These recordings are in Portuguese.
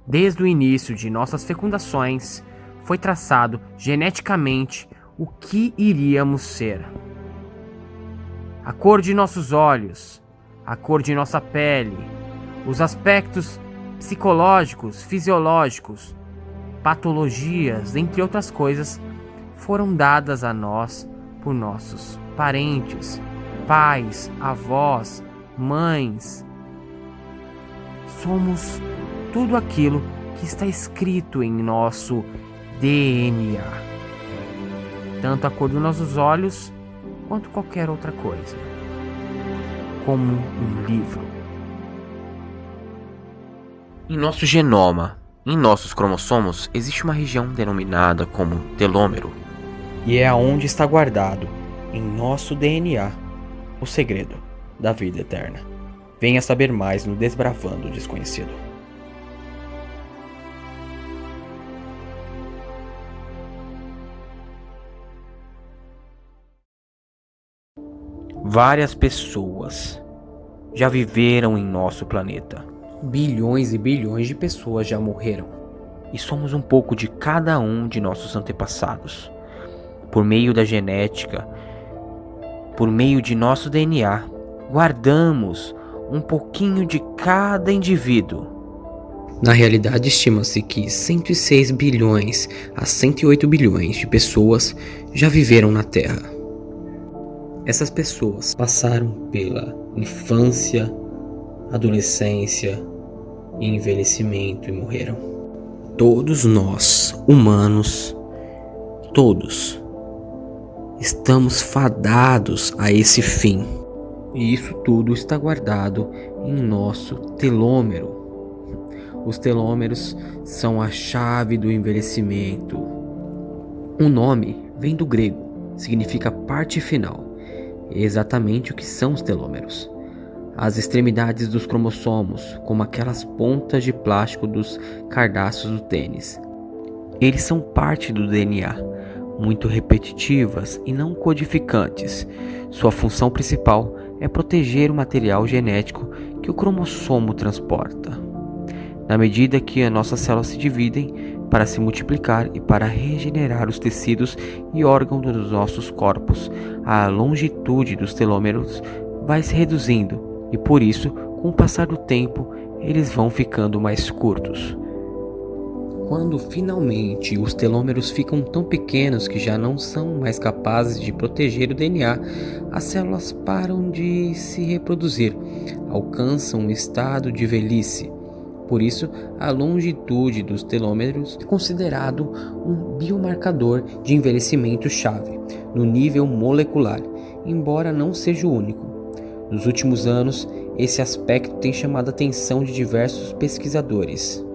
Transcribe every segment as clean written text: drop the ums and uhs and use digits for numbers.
Desde o início de nossas fecundações, foi traçado geneticamente o que iríamos ser. A cor de nossos olhos, a cor de nossa pele, os aspectos psicológicos, fisiológicos, patologias, entre outras coisas, foram dadas a nós por nossos parentes, pais, avós, mães. Somos tudo aquilo que está escrito em nosso DNA. Tanto a cor dos nossos olhos, quanto qualquer outra coisa. Como um livro. Em nosso genoma, em nossos cromossomos, existe uma região denominada como telômero. E é aonde está guardado, em nosso DNA, o segredo da vida eterna. Venha saber mais no Desbravando o Desconhecido. Várias pessoas já viveram em nosso planeta. Bilhões e bilhões de pessoas já morreram. E somos um pouco de cada um de nossos antepassados. Por meio da genética, por meio de nosso DNA, guardamos um pouquinho de cada indivíduo. Na realidade, estima-se que 106 bilhões a 108 bilhões de pessoas já viveram na Terra. Essas pessoas passaram pela infância, adolescência e envelhecimento e morreram. Todos nós, humanos, todos, estamos fadados a esse fim. E isso tudo está guardado em nosso telômero. Os telômeros são a chave do envelhecimento. O nome vem do grego, significa parte final. É exatamente o que são os telômeros. As extremidades dos cromossomos, como aquelas pontas de plástico dos cardaços do tênis. Eles são parte do DNA, muito repetitivas e não codificantes. Sua função principal é proteger o material genético que o cromossomo transporta. Na medida que as nossas células se dividem para se multiplicar e para regenerar os tecidos e órgãos dos nossos corpos, a longitude dos telômeros vai se reduzindo e por isso, com o passar do tempo, eles vão ficando mais curtos. Quando finalmente os telômeros ficam tão pequenos que já não são mais capazes de proteger o DNA, as células param de se reproduzir, alcançam um estado de velhice. Por isso, a longitude dos telômeros é considerado um biomarcador de envelhecimento-chave no nível molecular, embora não seja o único. Nos últimos anos, esse aspecto tem chamado a atenção de diversos pesquisadores.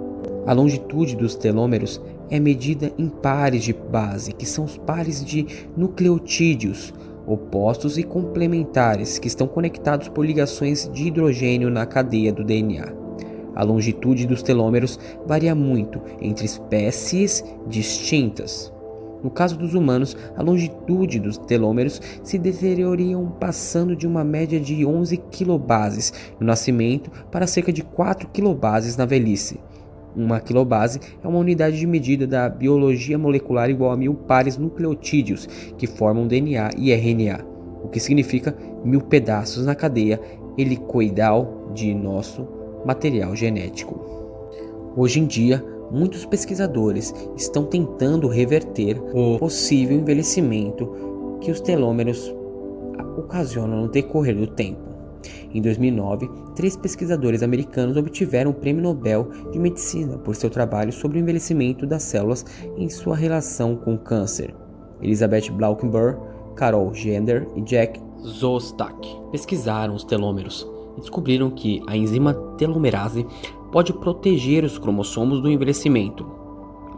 A longitude dos telômeros é medida em pares de base, que são os pares de nucleotídeos, opostos e complementares, que estão conectados por ligações de hidrogênio na cadeia do DNA. A longitude dos telômeros varia muito entre espécies distintas. No caso dos humanos, a longitude dos telômeros se deterioriam passando de uma média de 11 quilobases no nascimento para cerca de 4 quilobases na velhice. Uma quilobase é uma unidade de medida da biologia molecular igual a 1000 pares nucleotídeos que formam DNA e RNA, o que significa 1000 pedaços na cadeia helicoidal de nosso material genético. Hoje em dia, muitos pesquisadores estão tentando reverter o possível envelhecimento que os telômeros ocasionam no decorrer do tempo. Em 2009, 3 pesquisadores americanos obtiveram o Prêmio Nobel de Medicina por seu trabalho sobre o envelhecimento das células em sua relação com o câncer. Elizabeth Blankenburg, Carol Gender e Jack Szostak pesquisaram os telômeros e descobriram que a enzima telomerase pode proteger os cromossomos do envelhecimento.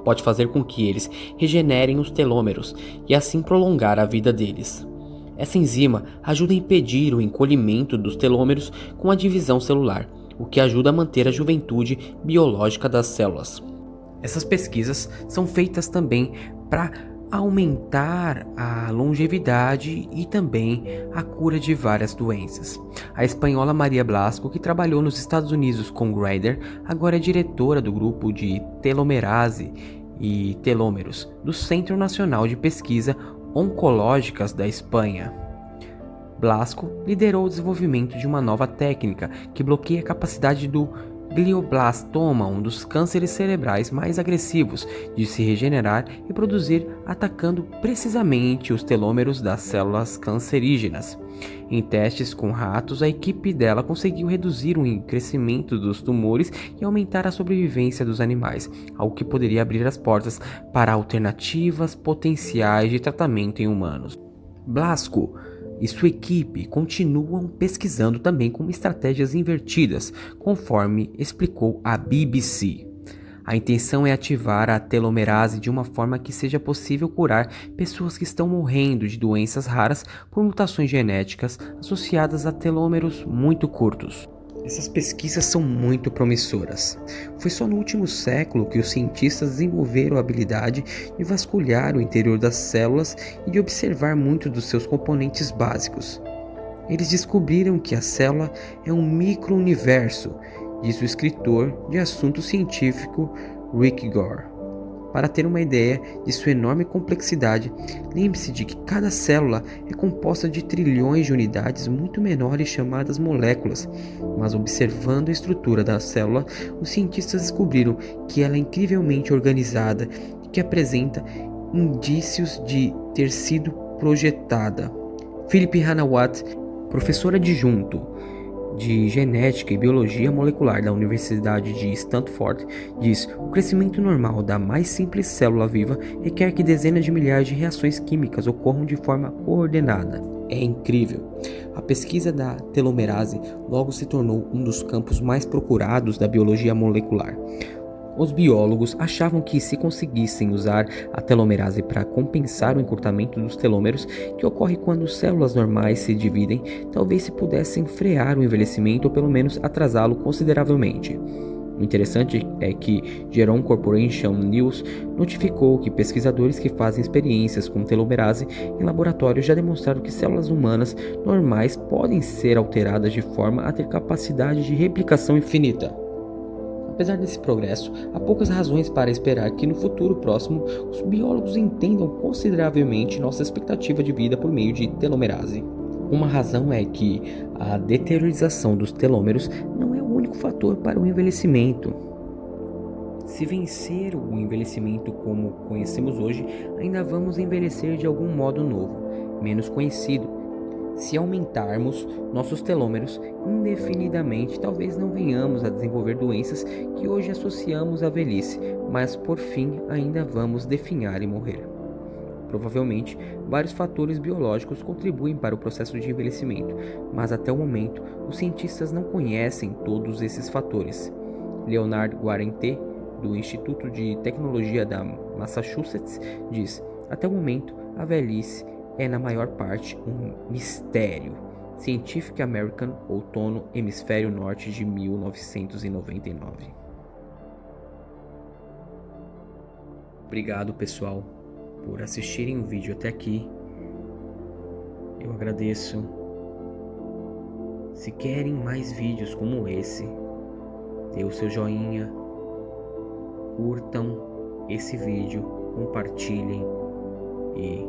Pode fazer com que eles regenerem os telômeros e assim prolongar a vida deles. Essa enzima ajuda a impedir o encolhimento dos telômeros com a divisão celular, o que ajuda a manter a juventude biológica das células. Essas pesquisas são feitas também para aumentar a longevidade e também a cura de várias doenças. A espanhola Maria Blasco, que trabalhou nos Estados Unidos com Grider, agora é diretora do grupo de telomerase e telômeros do Centro Nacional de Pesquisa Oncológicas da Espanha. Blasco liderou o desenvolvimento de uma nova técnica que bloqueia a capacidade do glioblastoma, um dos cânceres cerebrais mais agressivos, de se regenerar e produzir, atacando precisamente os telômeros das células cancerígenas. Em testes com ratos, a equipe dela conseguiu reduzir o crescimento dos tumores e aumentar a sobrevivência dos animais, algo que poderia abrir as portas para alternativas potenciais de tratamento em humanos. Blasco e sua equipe continuam pesquisando também com estratégias invertidas, conforme explicou a BBC. A intenção é ativar a telomerase de uma forma que seja possível curar pessoas que estão morrendo de doenças raras por mutações genéticas associadas a telômeros muito curtos. Essas pesquisas são muito promissoras. Foi só no último século que os cientistas desenvolveram a habilidade de vasculhar o interior das células e de observar muitos dos seus componentes básicos. Eles descobriram que a célula é um micro-universo, diz o escritor de assunto científico Rick Gore. Para ter uma ideia de sua enorme complexidade, lembre-se de que cada célula é composta de trilhões de unidades muito menores chamadas moléculas, mas observando a estrutura da célula, os cientistas descobriram que ela é incrivelmente organizada e que apresenta indícios de ter sido projetada. Philip Hanawat, professor adjunto de Genética e Biologia Molecular da Universidade de Stanford, diz: o crescimento normal da mais simples célula viva requer que dezenas de milhares de reações químicas ocorram de forma coordenada. É incrível. A pesquisa da telomerase logo se tornou um dos campos mais procurados da biologia molecular. Os biólogos achavam que, se conseguissem usar a telomerase para compensar o encurtamento dos telômeros, que ocorre quando células normais se dividem, talvez se pudessem frear o envelhecimento ou pelo menos atrasá-lo consideravelmente. O interessante é que Geron Corporation News notificou que pesquisadores que fazem experiências com telomerase em laboratórios já demonstraram que células humanas normais podem ser alteradas de forma a ter capacidade de replicação infinita. Apesar desse progresso, há poucas razões para esperar que no futuro próximo os biólogos entendam consideravelmente nossa expectativa de vida por meio de telomerase. Uma razão é que a deteriorização dos telômeros não é o único fator para o envelhecimento. Se vencer o envelhecimento como conhecemos hoje, ainda vamos envelhecer de algum modo novo, menos conhecido. Se aumentarmos nossos telômeros indefinidamente, talvez não venhamos a desenvolver doenças que hoje associamos à velhice, mas por fim ainda vamos definhar e morrer. Provavelmente, vários fatores biológicos contribuem para o processo de envelhecimento, mas até o momento, os cientistas não conhecem todos esses fatores. Leonard Guarente, do Instituto de Tecnologia da Massachusetts, diz: até o momento, a velhice é na maior parte um mistério. Scientific American, outono, hemisfério norte de 1999. Obrigado, pessoal, por assistirem o vídeo até aqui. Eu agradeço. Se querem mais vídeos como esse, dê o seu joinha, curtam esse vídeo, compartilhem e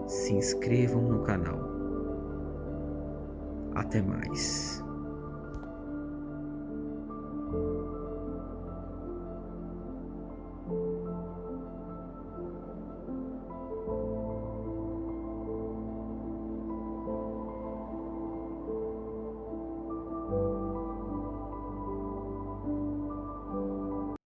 se inscrevam no canal. Até mais.